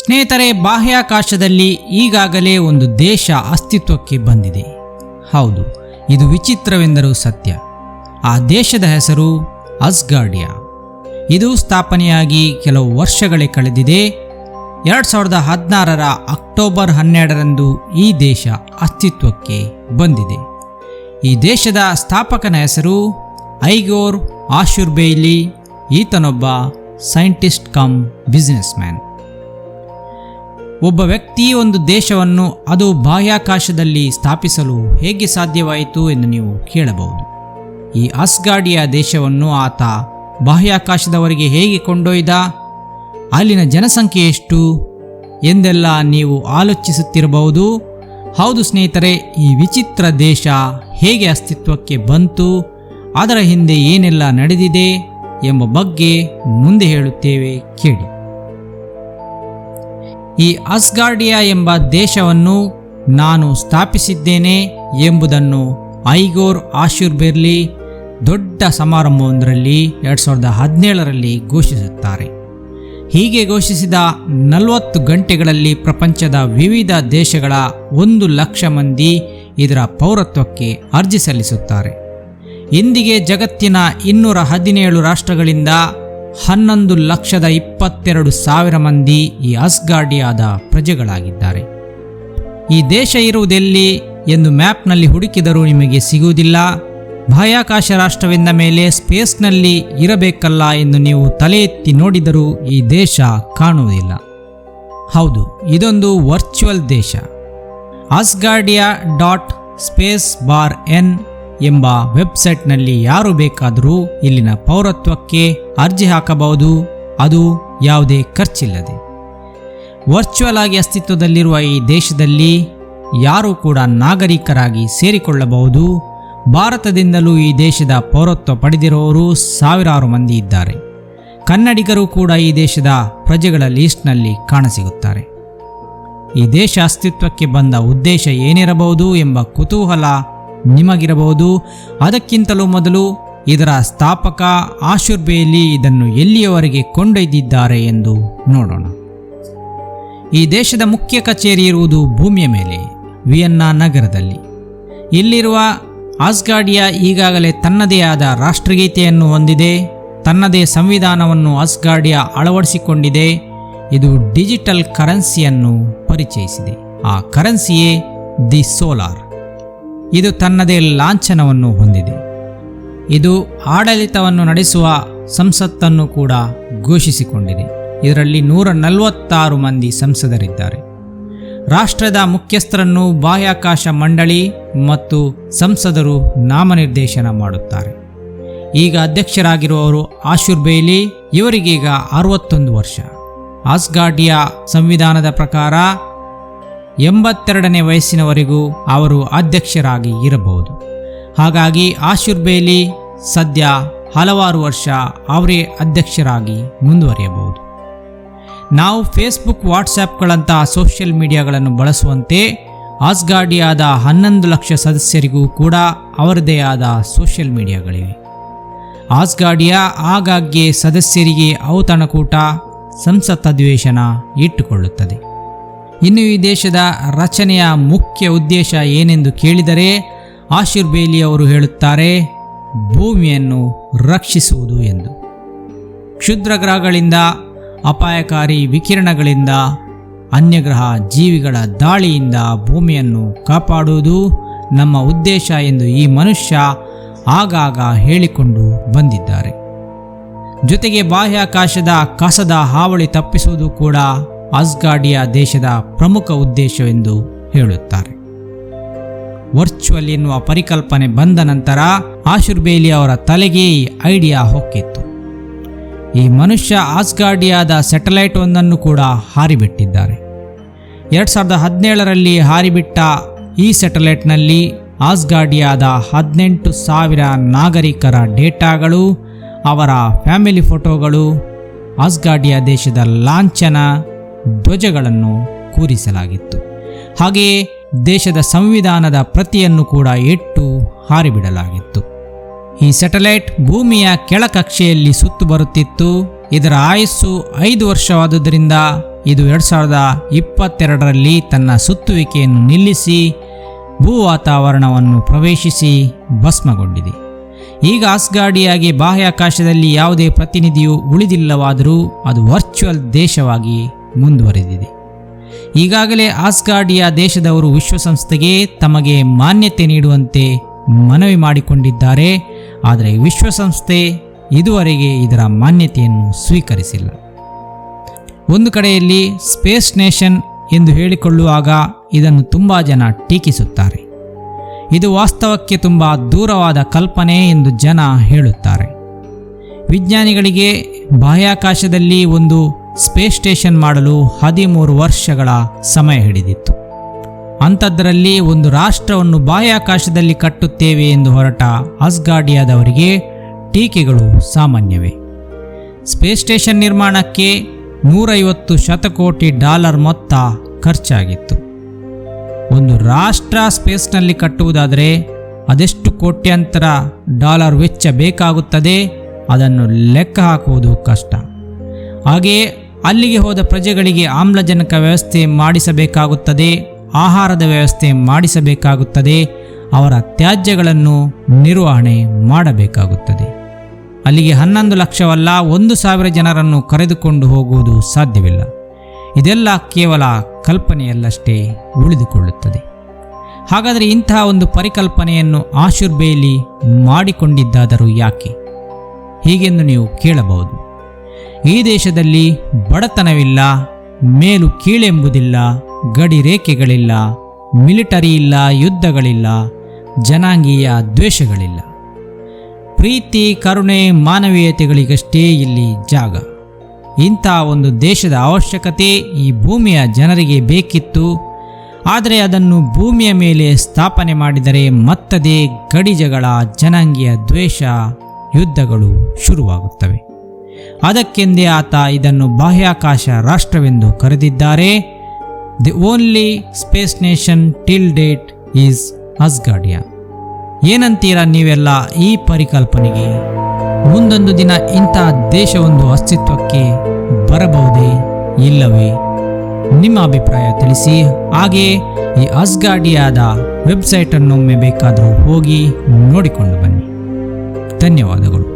ಸ್ನೇಹಿತರೆ, ಬಾಹ್ಯಾಕಾಶದಲ್ಲಿ ಈಗಾಗಲೇ ಒಂದು ದೇಶ ಅಸ್ತಿತ್ವಕ್ಕೆ ಬಂದಿದೆ. ಹೌದು, ಇದು ವಿಚಿತ್ರವೆಂದರೂ ಸತ್ಯ. ಆ ದೇಶದ ಹೆಸರು ಅಸ್ಗಾರ್ಡಿಯಾ. ಇದು ಸ್ಥಾಪನೆಯಾಗಿ ಕೆಲವು ವರ್ಷಗಳೇ ಕಳೆದಿದೆ. 2016ರ ಅಕ್ಟೋಬರ್ 12ರಂದು ಈ ದೇಶ ಅಸ್ತಿತ್ವಕ್ಕೆ ಬಂದಿದೆ. ಈ ದೇಶದ ಸ್ಥಾಪಕನ ಹೆಸರು ಐಗೋರ್ ಆಶುರ್ಬೇಯ್ಲಿ. ಈತನೊಬ್ಬ ಸೈಂಟಿಸ್ಟ್ ಕಮ್ ಬಿಸಿನೆಸ್ ಮ್ಯಾನ್. ಒಬ್ಬ ವ್ಯಕ್ತಿ ಒಂದು ದೇಶವನ್ನು ಅದು ಬಾಹ್ಯಾಕಾಶದಲ್ಲಿ ಸ್ಥಾಪಿಸಲು ಹೇಗೆ ಸಾಧ್ಯವಾಯಿತು ಎಂದು ನೀವು ಕೇಳಬಹುದು. ಈ ಅಸ್ಗಾರ್ಡಿಯಾ ದೇಶವನ್ನು ಆತ ಬಾಹ್ಯಾಕಾಶದವರೆಗೆ ಹೇಗೆ ಕೊಂಡೊಯ್ದ, ಅಲ್ಲಿನ ಜನಸಂಖ್ಯೆ ಎಷ್ಟು ಎಂದೆಲ್ಲ ನೀವು ಆಲೋಚಿಸುತ್ತಿರಬಹುದು. ಹೌದು ಸ್ನೇಹಿತರೆ, ಈ ವಿಚಿತ್ರ ದೇಶ ಹೇಗೆ ಅಸ್ತಿತ್ವಕ್ಕೆ ಬಂತು, ಅದರ ಹಿಂದೆ ಏನೆಲ್ಲ ನಡೆದಿದೆ ಎಂಬ ಬಗ್ಗೆ ಮುಂದೆ ಹೇಳುತ್ತೇವೆ, ಕೇಳಿ. ಈ ಅಸ್ಗಾರ್ಡಿಯಾ ಎಂಬ ದೇಶವನ್ನು ನಾನು ಸ್ಥಾಪಿಸಿದ್ದೇನೆ ಎಂಬುದನ್ನು ಐಗೋರ್ ಆಶುರ್ಬೇಯ್ಲಿ ದೊಡ್ಡ ಸಮಾರಂಭವೊಂದರಲ್ಲಿ 2017ರಲ್ಲಿ ಘೋಷಿಸುತ್ತಾರೆ. ಹೀಗೆ ಘೋಷಿಸಿದ 40 ಗಂಟೆಗಳಲ್ಲಿ ಪ್ರಪಂಚದ ವಿವಿಧ ದೇಶಗಳ 1,00,000 ಮಂದಿ ಇದರ ಪೌರತ್ವಕ್ಕೆ ಅರ್ಜಿ ಸಲ್ಲಿಸುತ್ತಾರೆ. ಇಂದಿಗೆ ಜಗತ್ತಿನ 217 ರಾಷ್ಟ್ರಗಳಿಂದ 11,22,000 ಮಂದಿ ಈ ಅಸ್ಗಾರ್ಡಿಯಾದ ಪ್ರಜೆಗಳಾಗಿದ್ದಾರೆ. ಈ ದೇಶ ಇರುವುದೆಲ್ಲಿ ಎಂದು ಮ್ಯಾಪ್ನಲ್ಲಿ ಹುಡುಕಿದರೂ ನಿಮಗೆ ಸಿಗುವುದಿಲ್ಲ. ಬಾಹ್ಯಾಕಾಶ ರಾಷ್ಟ್ರವೆಂದ ಮೇಲೆ ಸ್ಪೇಸ್ನಲ್ಲಿ ಇರಬೇಕಲ್ಲ ಎಂದು ನೀವು ತಲೆ ಎತ್ತಿ ನೋಡಿದರೂ ಈ ದೇಶ ಕಾಣುವುದಿಲ್ಲ. ಹೌದು, ಇದೊಂದು ವರ್ಚುವಲ್ ದೇಶ. asgardia.space.in ಎಂಬ ವೆಬ್ಸೈಟ್ನಲ್ಲಿ ಯಾರು ಬೇಕಾದರೂ ಇಲ್ಲಿನ ಪೌರತ್ವಕ್ಕೆ ಅರ್ಜಿ ಹಾಕಬಹುದು, ಅದು ಯಾವುದೇ ಖರ್ಚಿಲ್ಲದೆ. ವರ್ಚುವಲ್ ಆಗಿ ಅಸ್ತಿತ್ವದಲ್ಲಿರುವ ಈ ದೇಶದಲ್ಲಿ ಯಾರೂ ಕೂಡ ನಾಗರಿಕರಾಗಿ ಸೇರಿಕೊಳ್ಳಬಹುದು. ಭಾರತದಿಂದಲೂ ಈ ದೇಶದ ಪೌರತ್ವ ಪಡೆದಿರುವವರು ಸಾವಿರಾರು ಮಂದಿ ಇದ್ದಾರೆ. ಕನ್ನಡಿಗರು ಕೂಡ ಈ ದೇಶದ ಪ್ರಜೆಗಳ ಲೀಸ್ಟ್ನಲ್ಲಿ ಕಾಣಸಿಗುತ್ತಾರೆ. ಈ ದೇಶ ಅಸ್ತಿತ್ವಕ್ಕೆ ಬಂದ ಉದ್ದೇಶ ಏನಿರಬಹುದು ಎಂಬ ಕುತೂಹಲ ನಿಮಗಿರಬಹುದು. ಅದಕ್ಕಿಂತಲೂ ಮೊದಲು ಇದರ ಸ್ಥಾಪಕ ಆಶುರ್ಬೇಯ್ಲಿ ಇದನ್ನು ಎಲ್ಲಿಯವರೆಗೆ ಕೊಂಡೊಯ್ದಿದ್ದಾರೆ ಎಂದು ನೋಡೋಣ. ಈ ದೇಶದ ಮುಖ್ಯ ಕಚೇರಿ ಇರುವುದು ಭೂಮಿಯ ಮೇಲೆ, ವಿಯೆನ್ನಾ ನಗರದಲ್ಲಿ. ಇಲ್ಲಿರುವ ಅಸ್ಗಾರ್ಡಿಯಾ ಈಗಾಗಲೇ ತನ್ನದೇ ಆದ ರಾಷ್ಟ್ರಗೀತೆಯನ್ನು ಹೊಂದಿದೆ. ತನ್ನದೇ ಸಂವಿಧಾನವನ್ನು ಅಸ್ಗಾರ್ಡಿಯಾ ಅಳವಡಿಸಿಕೊಂಡಿದೆ. ಇದು ಡಿಜಿಟಲ್ ಕರೆನ್ಸಿಯನ್ನು ಪರಿಚಯಿಸಿದೆ. ಆ ಕರೆನ್ಸಿಯೇ ದಿ ಸೋಲಾರ್. ಇದು ತನ್ನದೇ ಲಾಂಛನವನ್ನು ಹೊಂದಿದೆ. ಇದು ಆಡಳಿತವನ್ನು ನಡೆಸುವ ಸಂಸತ್ತನ್ನು ಕೂಡ ಘೋಷಿಸಿಕೊಂಡಿದೆ. ಇದರಲ್ಲಿ 146 ಮಂದಿ ಸಂಸದರಿದ್ದಾರೆ. ರಾಷ್ಟ್ರದ ಮುಖ್ಯಸ್ಥರನ್ನು ಬಾಹ್ಯಾಕಾಶ ಮಂಡಳಿ ಮತ್ತು ಸಂಸದರು ನಾಮನಿರ್ದೇಶನ ಮಾಡುತ್ತಾರೆ. ಈಗ ಅಧ್ಯಕ್ಷರಾಗಿರುವವರು ಆಶುರ್ಬೇಯ್ಲಿ. ಇವರಿಗೀಗ 61 ವರ್ಷ. ಅಸ್ಗಾರ್ಡಿಯಾ ಸಂವಿಧಾನದ ಪ್ರಕಾರ 82ನೇ ವಯಸ್ಸಿನವರೆಗೂ ಅವರು ಅಧ್ಯಕ್ಷರಾಗಿ ಇರಬಹುದು. ಹಾಗಾಗಿ ಆಶುರ್ಬೇಯ್ಲಿ ಸದ್ಯ ಹಲವಾರು ವರ್ಷ ಅವರೇ ಅಧ್ಯಕ್ಷರಾಗಿ ಮುಂದುವರಿಯಬಹುದು. ನಾವು ಫೇಸ್ಬುಕ್, ವಾಟ್ಸ್ಆ್ಯಪ್ಗಳಂತಹ ಸೋಷಿಯಲ್ ಮೀಡಿಯಾಗಳನ್ನು ಬಳಸುವಂತೆ ಅಸ್ಗಾರ್ಡಿಯಾದ 11 ಲಕ್ಷ ಸದಸ್ಯರಿಗೂ ಕೂಡ ಅವರದೇ ಆದ ಸೋಷಿಯಲ್ ಮೀಡಿಯಾಗಳಿವೆ. ಅಸ್ಗಾರ್ಡಿಯಾ ಆಗಾಗ್ಗೆ ಸದಸ್ಯರಿಗೆ ಔತಣಕೂಟ, ಸಂಸತ್ ಅಧಿವೇಶನ ಇಟ್ಟುಕೊಳ್ಳುತ್ತದೆ. ಇನ್ನು ಈ ದೇಶದ ರಚನೆಯ ಮುಖ್ಯ ಉದ್ದೇಶ ಏನೆಂದು ಕೇಳಿದರೆ ಆಶುರ್ಬೇಯ್ಲಿ ಅವರು ಹೇಳುತ್ತಾರೆ, ಭೂಮಿಯನ್ನು ರಕ್ಷಿಸುವುದು ಎಂದು. ಕ್ಷುದ್ರ ಗ್ರಹಗಳಿಂದ, ಅಪಾಯಕಾರಿ ವಿಕಿರಣಗಳಿಂದ, ಅನ್ಯಗ್ರಹ ಜೀವಿಗಳ ದಾಳಿಯಿಂದ ಭೂಮಿಯನ್ನು ಕಾಪಾಡುವುದು ನಮ್ಮ ಉದ್ದೇಶ ಎಂದು ಈ ಮನುಷ್ಯ ಆಗಾಗ ಹೇಳಿಕೊಂಡು ಬಂದಿದ್ದಾರೆ. ಜೊತೆಗೆ ಬಾಹ್ಯಾಕಾಶದ ಕಸದ ಹಾವಳಿ ತಪ್ಪಿಸುವುದು ಕೂಡ ಅಸ್ಗಾರ್ಡಿಯಾ ದೇಶದ ಪ್ರಮುಖ ಉದ್ದೇಶವೆಂದು ಹೇಳುತ್ತಾರೆ. ವರ್ಚುವಲ್ ಎನ್ನುವ ಪರಿಕಲ್ಪನೆ ಬಂದ ನಂತರ ಆಶುರ್ಬೇಯ್ಲಿ ಅವರ ತಲೆಗೆ ಈ ಐಡಿಯಾ ಹೊಕ್ಕಿತ್ತು. ಈ ಮನುಷ್ಯ ಅಸ್ಗಾರ್ಡಿಯಾದ ಸ್ಯಾಟಲೈಟ್ ಒಂದನ್ನು ಕೂಡ ಹಾರಿಬಿಟ್ಟಿದ್ದಾರೆ. 2017ರಲ್ಲಿ ಹಾರಿಬಿಟ್ಟ ಈ ಸ್ಯಾಟಲೈಟ್ನಲ್ಲಿ ಅಸ್ಗಾರ್ಡಿಯಾದ 18,000 ನಾಗರಿಕರ ಡೇಟಾಗಳು, ಅವರ ಫ್ಯಾಮಿಲಿ ಫೋಟೋಗಳು, ಅಸ್ಗಾರ್ಡಿಯಾ ದೇಶದ ಲಾಂಛನ, ಧ್ವಜಗಳನ್ನು ಕೂರಿಸಲಾಗಿತ್ತು. ಹಾಗೆಯೇ ದೇಶದ ಸಂವಿಧಾನದ ಪ್ರತಿಯನ್ನು ಕೂಡ ಇಟ್ಟು ಹಾರಿಬಿಡಲಾಗಿತ್ತು. ಈ ಸ್ಯಾಟಲೈಟ್ ಭೂಮಿಯ ಕೆಳಕಕ್ಷೆಯಲ್ಲಿ ಸುತ್ತು ಬರುತ್ತಿತ್ತು. ಇದರ ಆಯುಸ್ಸು 5 ವರ್ಷವಾದುದರಿಂದ ಇದು 2022ರಲ್ಲಿ ತನ್ನ ಸುತ್ತುವಿಕೆಯನ್ನು ನಿಲ್ಲಿಸಿ ಭೂ ವಾತಾವರಣವನ್ನು ಪ್ರವೇಶಿಸಿ ಭಸ್ಮಗೊಂಡಿದೆ. ಈಗ ಆಸ್ಗಾರ್ಡಿಯಾಗೆ ಬಾಹ್ಯಾಕಾಶದಲ್ಲಿ ಯಾವುದೇ ಪ್ರತಿನಿಧಿಯೂ ಉಳಿದಿಲ್ಲವಾದರೂ ಅದು ವರ್ಚುವಲ್ ದೇಶವಾಗಿ ಮುಂದುವರೆದಿದೆ. ಈಗಾಗಲೇ ಆಸ್ಗಾರ್ಡಿಯಾ ದೇಶದವರು ವಿಶ್ವಸಂಸ್ಥೆಗೆ ತಮಗೆ ಮಾನ್ಯತೆ ನೀಡುವಂತೆ ಮನವಿ ಮಾಡಿಕೊಂಡಿದ್ದಾರೆ. ಆದರೆ ವಿಶ್ವಸಂಸ್ಥೆ ಇದುವರೆಗೆ ಇದರ ಮಾನ್ಯತೆಯನ್ನು ಸ್ವೀಕರಿಸಿಲ್ಲ. ಒಂದು ಕಡೆಯಲ್ಲಿ ಸ್ಪೇಸ್ ನೇಷನ್ ಎಂದು ಹೇಳಿಕೊಳ್ಳುವಾಗ ಇದನ್ನು ತುಂಬ ಜನ ಟೀಕಿಸುತ್ತಾರೆ. ಇದು ವಾಸ್ತವಕ್ಕೆ ತುಂಬ ದೂರವಾದ ಕಲ್ಪನೆ ಎಂದು ಜನ ಹೇಳುತ್ತಾರೆ. ವಿಜ್ಞಾನಿಗಳಿಗೆ ಬಾಹ್ಯಾಕಾಶದಲ್ಲಿ ಒಂದು ಸ್ಪೇಸ್ ಸ್ಟೇಷನ್ ಮಾಡಲು 13 ವರ್ಷಗಳ ಸಮಯ ಹಿಡಿದಿತ್ತು. ಅಂಥದ್ದರಲ್ಲಿ ಒಂದು ರಾಷ್ಟ್ರವನ್ನು ಬಾಹ್ಯಾಕಾಶದಲ್ಲಿ ಕಟ್ಟುತ್ತೇವೆ ಎಂದು ಹೊರಟ ಆಸ್ಗಾರ್ಡಿಯಾದವರಿಗೆ ಟೀಕೆಗಳು ಸಾಮಾನ್ಯವೇ. ಸ್ಪೇಸ್ ಸ್ಟೇಷನ್ ನಿರ್ಮಾಣಕ್ಕೆ $150 ಶತಕೋಟಿ ಮೊತ್ತ ಖರ್ಚಾಗಿತ್ತು. ಒಂದು ರಾಷ್ಟ್ರ ಸ್ಪೇಸ್ನಲ್ಲಿ ಕಟ್ಟುವುದಾದರೆ ಅದೆಷ್ಟು ಕೋಟ್ಯಂತರ ಡಾಲರ್ ವೆಚ್ಚ ಬೇಕಾಗುತ್ತದೆ, ಅದನ್ನು ಲೆಕ್ಕ ಹಾಕುವುದು ಕಷ್ಟ. ಹಾಗೆಯೇ ಅಲ್ಲಿಗೆ ಹೋದ ಪ್ರಜೆಗಳಿಗೆ ಆಮ್ಲಜನಕ ವ್ಯವಸ್ಥೆ ಮಾಡಿಸಬೇಕಾಗುತ್ತದೆ, ಆಹಾರದ ವ್ಯವಸ್ಥೆ ಮಾಡಿಸಬೇಕಾಗುತ್ತದೆ, ಅವರ ತ್ಯಾಜ್ಯಗಳನ್ನು ನಿರ್ವಹಣೆ ಮಾಡಬೇಕಾಗುತ್ತದೆ. ಅಲ್ಲಿಗೆ 11 ಲಕ್ಷವಲ್ಲ 1,000 ಜನರನ್ನು ಕರೆದುಕೊಂಡು ಹೋಗುವುದು ಸಾಧ್ಯವಿಲ್ಲ. ಇದೆಲ್ಲ ಕೇವಲ ಕಲ್ಪನೆಯಲ್ಲಷ್ಟೇ ಉಳಿದುಕೊಳ್ಳುತ್ತದೆ. ಹಾಗಾದರೆ ಇಂತಹ ಒಂದು ಪರಿಕಲ್ಪನೆಯನ್ನು ಆಶುರ್ ಬೇಲಿ ಮಾಡಿಕೊಂಡಿದ್ದಾದರೂ ಯಾಕೆ? ಹೀಗೆಂದು ನೀವು ಕೇಳಬಹುದು. ಈ ದೇಶದಲ್ಲಿ ಬಡತನವಿಲ್ಲ, ಮೇಲು ಕೀಳೆಂಬುದಿಲ್ಲ, ಗಡಿ ರೇಖೆಗಳಿಲ್ಲ, ಮಿಲಿಟರಿ ಇಲ್ಲ, ಯುದ್ಧಗಳಿಲ್ಲ, ಜನಾಂಗೀಯ ದ್ವೇಷಗಳಿಲ್ಲ. ಪ್ರೀತಿ, ಕರುಣೆ, ಮಾನವೀಯತೆಗಳಿಗಷ್ಟೇ ಇಲ್ಲಿ ಜಾಗ. ಇಂಥ ಒಂದು ದೇಶದ ಅವಶ್ಯಕತೆ ಈ ಭೂಮಿಯ ಜನರಿಗೆ ಬೇಕಿತ್ತು. ಆದರೆ ಅದನ್ನು ಭೂಮಿಯ ಮೇಲೆ ಸ್ಥಾಪನೆ ಮಾಡಿದರೆ ಮತ್ತದೇ ಗಡಿ ಜಗಳ, ಜನಾಂಗೀಯ ದ್ವೇಷ, ಯುದ್ಧಗಳು ಶುರುವಾಗುತ್ತವೆ. ಅದಕ್ಕೆಂದೇ ಆತ ಇದನ್ನು ಬಾಹ್ಯಾಕಾಶ ರಾಷ್ಟ್ರವೆಂದು ಕರೆದಿದ್ದಾರೆ. The only space nation till date is Asgardia. ಏನಂತೀರಾ ನೀವೆಲ್ಲ ಈ ಪರಿಕಲ್ಪನೆಗೆ? ಮುಂದೊಂದು ದಿನ ಇಂಥ ದೇಶವೊಂದು ಅಸ್ತಿತ್ವಕ್ಕೆ ಬರಬಹುದೇ, ಇಲ್ಲವೇ? ನಿಮ್ಮ ಅಭಿಪ್ರಾಯ ತಿಳಿಸಿ. ಹಾಗೆಯೇ ಈ ಆಸ್ಗಾರ್ಡಿಯಾದ ವೆಬ್ಸೈಟನ್ನೊಮ್ಮೆ ಬೇಕಾದರೂ ಹೋಗಿ ನೋಡಿಕೊಂಡು ಬನ್ನಿ. ಧನ್ಯವಾದಗಳು.